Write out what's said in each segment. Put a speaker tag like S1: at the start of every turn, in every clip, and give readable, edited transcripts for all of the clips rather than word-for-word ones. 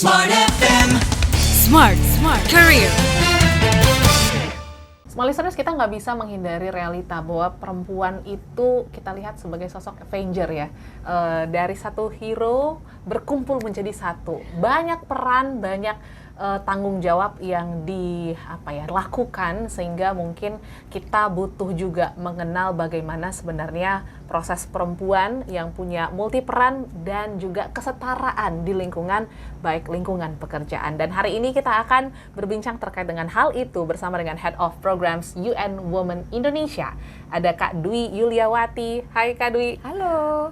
S1: Smart FM. Smart Career.
S2: Small listeners, kita nggak bisa menghindari realita bahwa perempuan itu kita lihat sebagai sosok Avenger ya. Dari satu hero berkumpul menjadi satu. Banyak peran, banyak tanggung jawab yang dilakukan sehingga mungkin kita butuh juga mengenal bagaimana sebenarnya proses perempuan yang punya multi peran dan juga kesetaraan di lingkungan, baik lingkungan pekerjaan. Dan hari ini kita akan berbincang terkait dengan hal itu bersama dengan Head of Programs UN Women Indonesia. Ada Kak Dwi Yuliawati. Hai Kak Dwi.
S3: Halo.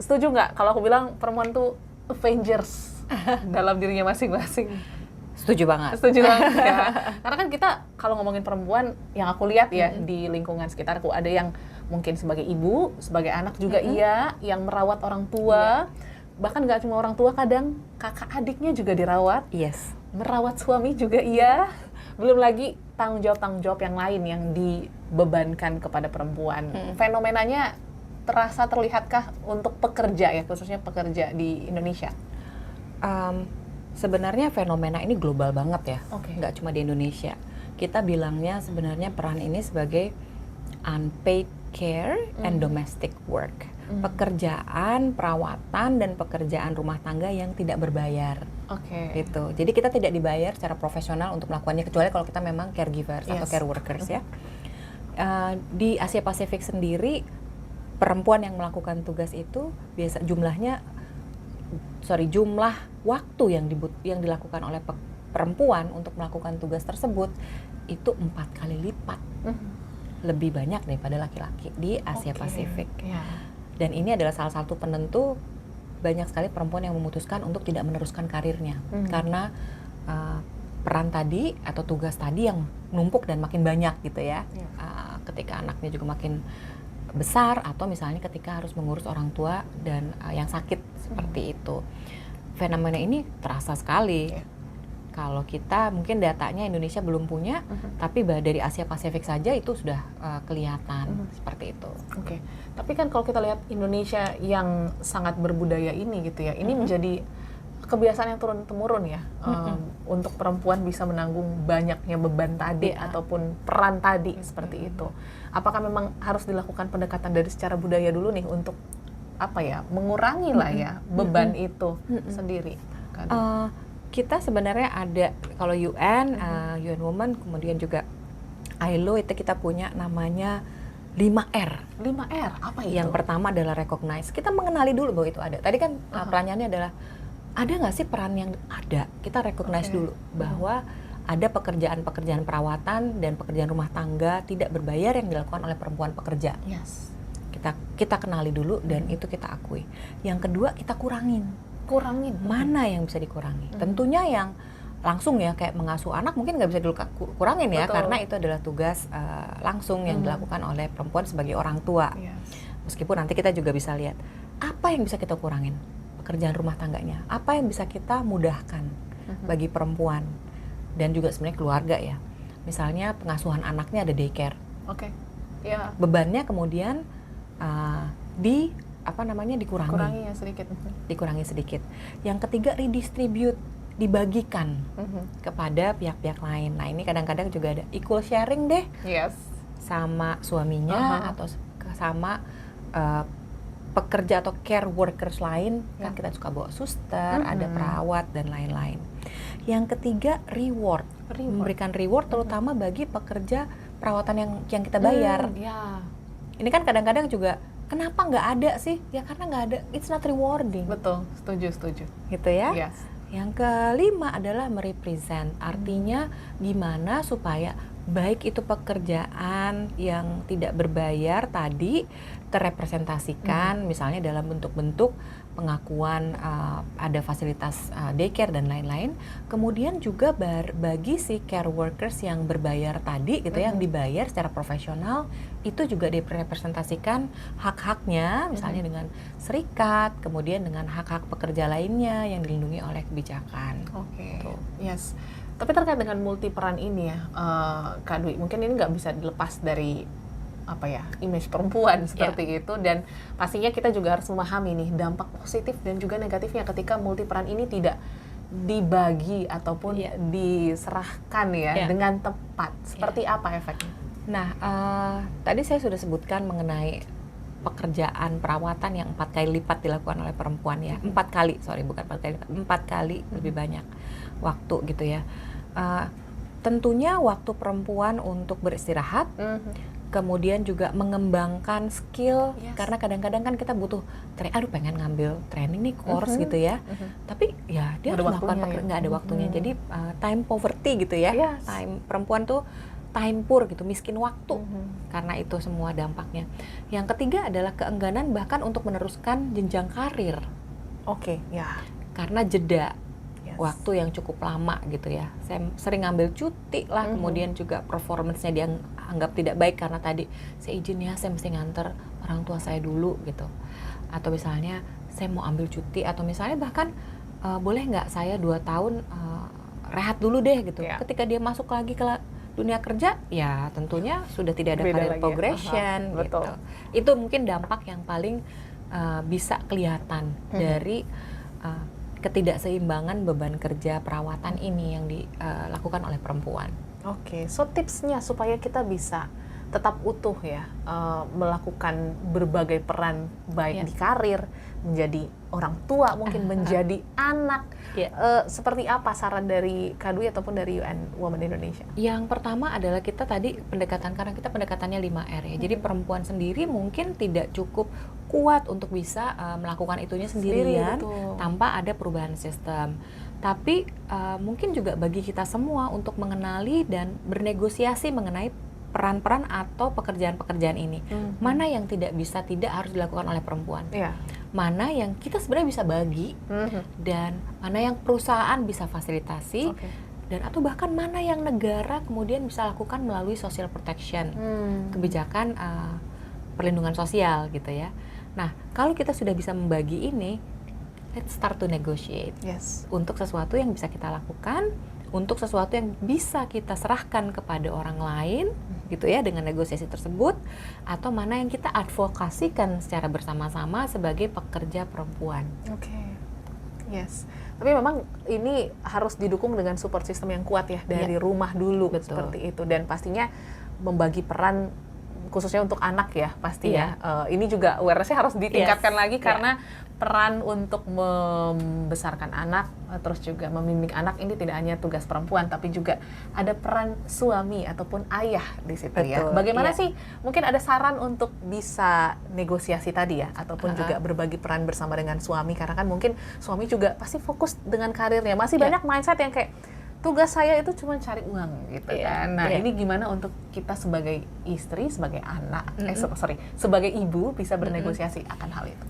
S2: Setuju nggak kalau aku bilang perempuan tuh Avengers dalam dirinya masing-masing?
S3: Setuju banget.
S2: Setuju banget ya. Karena kan kita kalau ngomongin perempuan, yang aku lihat ya di lingkungan sekitarku, ada yang mungkin sebagai ibu, sebagai anak juga iya, yang merawat orang tua. Bahkan nggak cuma orang tua, kadang kakak adiknya juga dirawat.
S3: Yes.
S2: Merawat suami juga iya. Belum lagi tanggung jawab yang lain yang dibebankan kepada perempuan. Fenomenanya terlihatkah untuk pekerja ya, khususnya pekerja di Indonesia?
S3: Sebenarnya fenomena ini global banget ya,
S2: Okay.
S3: nggak cuma di Indonesia. Kita bilangnya sebenarnya peran ini sebagai unpaid care and domestic work. Pekerjaan, perawatan, dan pekerjaan rumah tangga yang tidak berbayar.
S2: Oke.
S3: Gitu. Jadi kita tidak dibayar secara profesional untuk melakukannya, kecuali kalau kita memang caregivers atau
S2: Yes.
S3: care workers ya. Di Asia Pasifik sendiri, perempuan yang melakukan tugas itu jumlah waktu yang dilakukan oleh perempuan untuk melakukan tugas tersebut itu 4 kali lipat lebih banyak daripada laki-laki di Asia Pasifik.
S2: Yeah.
S3: Dan ini adalah salah satu penentu banyak sekali perempuan yang memutuskan untuk tidak meneruskan karirnya karena peran tadi atau tugas tadi yang numpuk dan makin banyak gitu ya. Ketika anaknya juga makin besar atau misalnya ketika harus mengurus orang tua dan yang sakit seperti itu. Fenomena ini terasa sekali. Kalau kita mungkin datanya Indonesia belum punya, tapi dari Asia Pasifik saja itu sudah kelihatan seperti itu.
S2: Oke. Tapi kan kalau kita lihat Indonesia yang sangat berbudaya ini gitu ya, ini menjadi kebiasaan yang turun-temurun ya, untuk perempuan bisa menanggung banyaknya beban tadi ataupun peran tadi seperti itu. Apakah memang harus dilakukan pendekatan dari secara budaya dulu nih untuk mengurangi lah ya beban itu sendiri?
S3: Kita sebenarnya ada kalau UN, UN Women, kemudian juga ILO itu kita punya namanya 5R.
S2: 5R, apa itu?
S3: Yang pertama adalah recognize. Kita mengenali dulu bahwa itu ada. Tadi kan pertanyaannya adalah ada nggak sih peran yang ada? Kita recognize dulu bahwa ada pekerjaan-pekerjaan perawatan dan pekerjaan rumah tangga tidak berbayar yang dilakukan oleh perempuan pekerja.
S2: Yes.
S3: Kita kenali dulu dan itu kita akui. Yang kedua kita kurangin. Mana yang bisa dikurangi? Tentunya yang langsung ya kayak mengasuh anak mungkin nggak bisa dikurangin ya.
S2: Betul.
S3: Karena itu adalah tugas langsung yang dilakukan oleh perempuan sebagai orang tua.
S2: Yes.
S3: Meskipun nanti kita juga bisa lihat apa yang bisa kita kurangin pekerjaan rumah tangganya, apa yang bisa kita mudahkan bagi perempuan dan juga sebenarnya keluarga ya. Misalnya pengasuhan anaknya ada daycare.
S2: Oke. Ya.
S3: Bebannya kemudian dikurangi. Dikurangi sedikit. Yang ketiga redistribute, dibagikan kepada pihak-pihak lain. Nah, ini kadang-kadang juga ada equal sharing deh.
S2: Yes.
S3: Sama suaminya atau sama pekerja atau care workers lain. Kan kita suka bawa suster, ada perawat dan lain-lain. Yang ketiga reward. Memberikan reward terutama bagi pekerja perawatan yang kita bayar. Ini kan kadang-kadang juga kenapa nggak ada sih? Ya karena nggak ada, it's not rewarding.
S2: Betul, setuju.
S3: Gitu ya.
S2: Yes.
S3: Yang kelima adalah merepresent, artinya gimana supaya baik itu pekerjaan yang tidak berbayar tadi terrepresentasikan, misalnya dalam bentuk-bentuk pengakuan ada fasilitas daycare dan lain-lain. Kemudian juga bagi si care workers yang berbayar tadi gitu yang dibayar secara profesional itu juga direpresentasikan hak-haknya, misalnya dengan serikat, kemudian dengan hak-hak pekerja lainnya yang dilindungi oleh kebijakan.
S2: Oke.
S3: Tuh.
S2: Yes. Tapi terkait dengan multi peran ini ya, Kak Dwi, mungkin ini nggak bisa dilepas dari image perempuan seperti itu, dan pastinya kita juga harus memahami nih dampak positif dan juga negatifnya ketika multi peran ini tidak dibagi ataupun diserahkan ya dengan tepat, seperti apa efeknya?
S3: Nah, tadi saya sudah sebutkan mengenai pekerjaan perawatan yang 4 kali lipat dilakukan oleh perempuan ya. 4 kali, bukan 4 kali lipat, 4 kali lebih banyak waktu gitu ya. Tentunya waktu perempuan untuk beristirahat, kemudian juga mengembangkan skill, karena kadang-kadang kan kita butuh, pengen ngambil training nih, course gitu ya, tapi ya dia harus melakukan nggak ada waktunya. Jadi time poverty gitu ya, time perempuan tuh time poor gitu, miskin waktu, karena itu semua dampaknya. Yang ketiga adalah keengganan bahkan untuk meneruskan jenjang karir. Karena jeda waktu yang cukup lama gitu ya. Saya sering ngambil cuti lah, kemudian juga performance-nya dia anggap tidak baik karena tadi saya izin ya, saya mesti nganter orang tua saya dulu gitu. Atau misalnya saya mau ambil cuti, atau misalnya bahkan boleh nggak saya 2 tahun rehat dulu deh gitu. Ketika dia masuk lagi ke dunia kerja, ya tentunya sudah tidak ada career progression gitu. Itu mungkin dampak yang paling bisa kelihatan dari ketidakseimbangan beban kerja perawatan ini yang dilakukan oleh perempuan.
S2: So tipsnya supaya kita bisa tetap utuh ya, melakukan berbagai peran baik di karir, menjadi orang tua, mungkin menjadi anak. Seperti apa saran dari Kak Dwi ataupun dari UN Women Indonesia?
S3: Yang pertama adalah kita tadi karena kita pendekatannya 5R ya. Jadi perempuan sendiri mungkin tidak cukup kuat untuk bisa melakukan itunya sendirian tanpa ada perubahan sistem. Tapi mungkin juga bagi kita semua untuk mengenali dan bernegosiasi mengenai peran-peran atau pekerjaan-pekerjaan ini. Mana yang tidak harus dilakukan oleh perempuan. Mana yang kita sebenarnya bisa bagi, dan mana yang perusahaan bisa fasilitasi, dan atau bahkan mana yang negara kemudian bisa lakukan melalui social protection, kebijakan perlindungan sosial gitu ya. Nah, kalau kita sudah bisa membagi ini, let's start to negotiate untuk sesuatu yang bisa kita lakukan, untuk sesuatu yang bisa kita serahkan kepada orang lain gitu ya dengan negosiasi tersebut, atau mana yang kita advokasikan secara bersama-sama sebagai pekerja perempuan.
S2: Tapi memang ini harus didukung dengan support system yang kuat ya dari rumah dulu. Seperti itu, dan pastinya membagi peran khususnya untuk anak ya pasti ya. Ini juga awareness-nya harus ditingkatkan lagi karena peran untuk membesarkan anak, terus juga membimbing anak ini tidak hanya tugas perempuan, tapi juga ada peran suami ataupun ayah di situ ya. Bagaimana sih, mungkin ada saran untuk bisa negosiasi tadi ya, ataupun juga berbagi peran bersama dengan suami, karena kan mungkin suami juga pasti fokus dengan karirnya, masih banyak mindset yang kayak tugas saya itu cuma cari uang gitu kan. Nah ini gimana untuk kita sebagai istri, sebagai anak, sebagai ibu bisa bernegosiasi akan hal itu?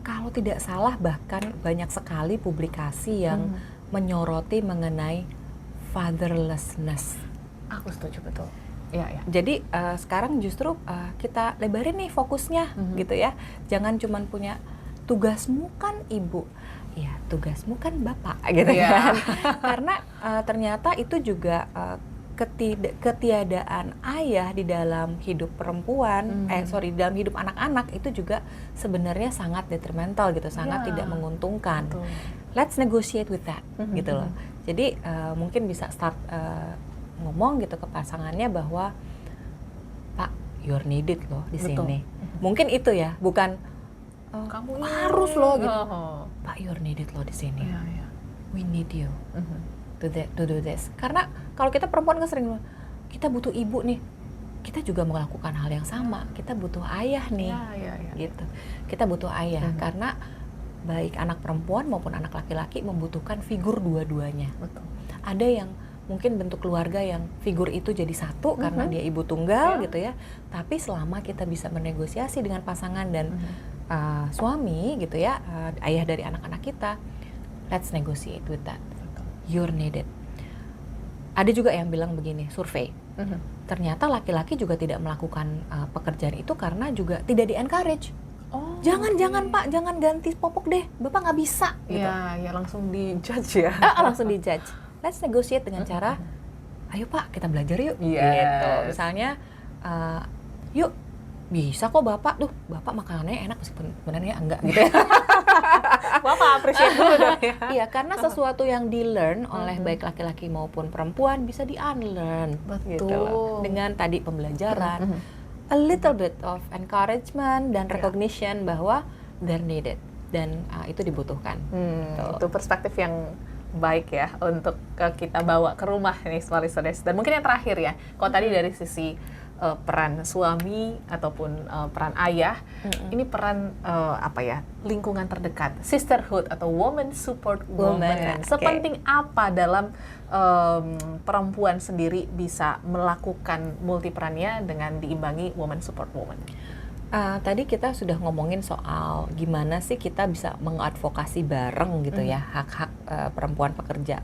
S3: Kalau tidak salah bahkan banyak sekali publikasi yang menyoroti mengenai fatherlessness.
S2: Aku setuju, betul.
S3: Jadi sekarang justru kita lebarin nih fokusnya gitu ya. Jangan cuma punya tugasmu kan ibu, ya tugasmu kan bapak gitu kan. Karena ternyata itu juga ketiadaan ayah di dalam hidup perempuan, dalam hidup anak-anak itu juga sebenarnya sangat detrimental gitu, sangat tidak menguntungkan. Let's negotiate with that gitu loh. Jadi mungkin bisa start ngomong gitu ke pasangannya bahwa Pak, you're needed loh di sini. Mungkin itu ya, bukan
S2: kamu
S3: harus loh gitu. Pak, you're needed loh di sini. We need you. To do this. Karena kalau kita perempuan kan sering, kita butuh ibu nih, kita juga melakukan hal yang sama, kita butuh ayah nih, gitu. Kita butuh ayah karena baik anak perempuan maupun anak laki-laki membutuhkan figur dua-duanya. Ada yang mungkin bentuk keluarga yang figur itu jadi satu karena dia ibu tunggal gitu ya, tapi selama kita bisa menegosiasi dengan pasangan dan suami gitu ya, ayah dari anak-anak kita, let's negotiate with that. You're needed. Ada juga yang bilang begini, survei. Ternyata laki-laki juga tidak melakukan pekerjaan itu karena juga tidak di-encourage. Jangan Pak, jangan ganti popok deh, Bapak nggak bisa. Gitu.
S2: Ya langsung di-judge ya.
S3: Langsung di-judge. Let's negotiate dengan cara, ayo Pak, kita belajar yuk. Gitu. Misalnya, yuk, bisa kok Bapak, Bapak makanannya enak meskipun sebenarnya enggak gitu ya.
S2: Bapak appreciate dulu dong ya.
S3: Iya, karena sesuatu yang di-learn oleh baik laki-laki maupun perempuan bisa di-unlearn. Gitu loh. Dengan tadi pembelajaran, a little bit of encouragement dan recognition bahwa they're needed dan itu dibutuhkan.
S2: Itu perspektif yang baik ya untuk kita bawa ke rumah nih Smart Listeners. Dan mungkin yang terakhir ya, kalau tadi dari sisi peran suami ataupun peran ayah, ini peran lingkungan terdekat, sisterhood atau woman support woman. Sepenting apa dalam perempuan sendiri bisa melakukan multi perannya dengan diimbangi woman support woman?
S3: Tadi kita sudah ngomongin soal gimana sih kita bisa mengadvokasi bareng gitu ya hak-hak perempuan pekerja.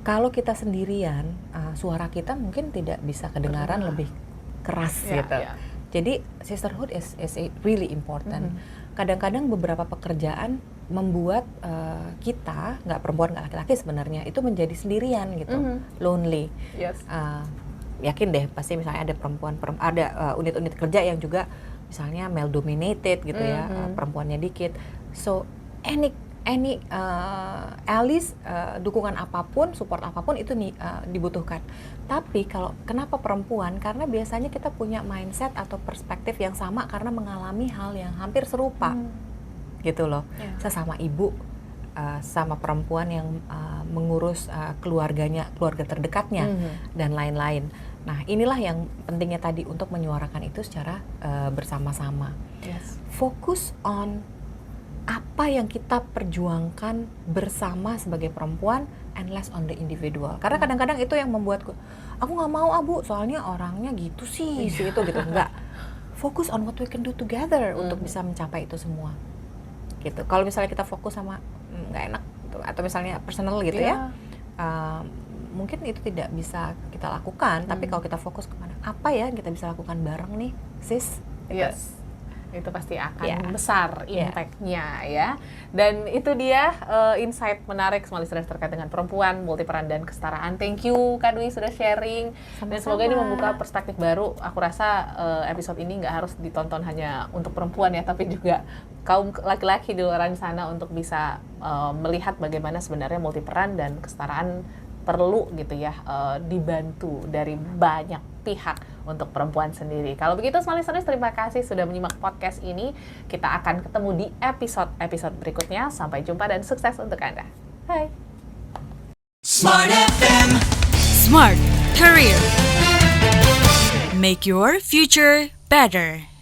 S3: Kalau kita sendirian, suara kita mungkin tidak bisa kedengaran lebih keras gitu. Jadi sisterhood is really important. Kadang-kadang beberapa pekerjaan membuat kita, nggak perempuan nggak laki-laki sebenarnya, itu menjadi sendirian gitu, lonely. Yakin deh pasti misalnya ada ada unit-unit kerja yang juga misalnya male dominated gitu ya, perempuannya dikit. So any allies, dukungan apapun, support apapun itu dibutuhkan. Tapi kalau kenapa perempuan? Karena biasanya kita punya mindset atau perspektif yang sama karena mengalami hal yang hampir serupa, gitu loh. Sesama ibu, sama perempuan yang mengurus keluarga terdekatnya dan lain-lain. Nah, inilah yang pentingnya tadi untuk menyuarakan itu secara bersama-sama. Fokus on apa yang kita perjuangkan bersama sebagai perempuan and less on the individual. Karena kadang-kadang itu yang membuatku, aku nggak mau Bu, soalnya orangnya gitu sih, itu gitu. Enggak. Fokus on what we can do together untuk bisa mencapai itu semua. Gitu. Kalau misalnya kita fokus sama nggak enak gitu, atau misalnya personal gitu ya, mungkin itu tidak bisa kita lakukan. Tapi kalau kita fokus kemana, apa ya yang kita bisa lakukan bareng nih, sis? Gitu.
S2: Itu pasti akan besar impact-nya ya. Dan itu dia insight menarik Smart Listeners terkait dengan perempuan, multiperan dan kesetaraan. Thank you Kak Dwi sudah sharing.
S3: Sama-sama.
S2: Dan semoga ini membuka perspektif baru. Aku rasa episode ini nggak harus ditonton hanya untuk perempuan ya, tapi juga kaum laki-laki di luar sana untuk bisa melihat bagaimana sebenarnya multiperan dan kesetaraan perlu gitu ya dibantu dari banyak pihak untuk perempuan sendiri. Kalau begitu Smart Listeners, terima kasih sudah menyimak podcast ini. Kita akan ketemu di episode berikutnya. Sampai jumpa dan sukses untuk Anda. Bye.
S1: Smart FM. Smart Career. Make your future better.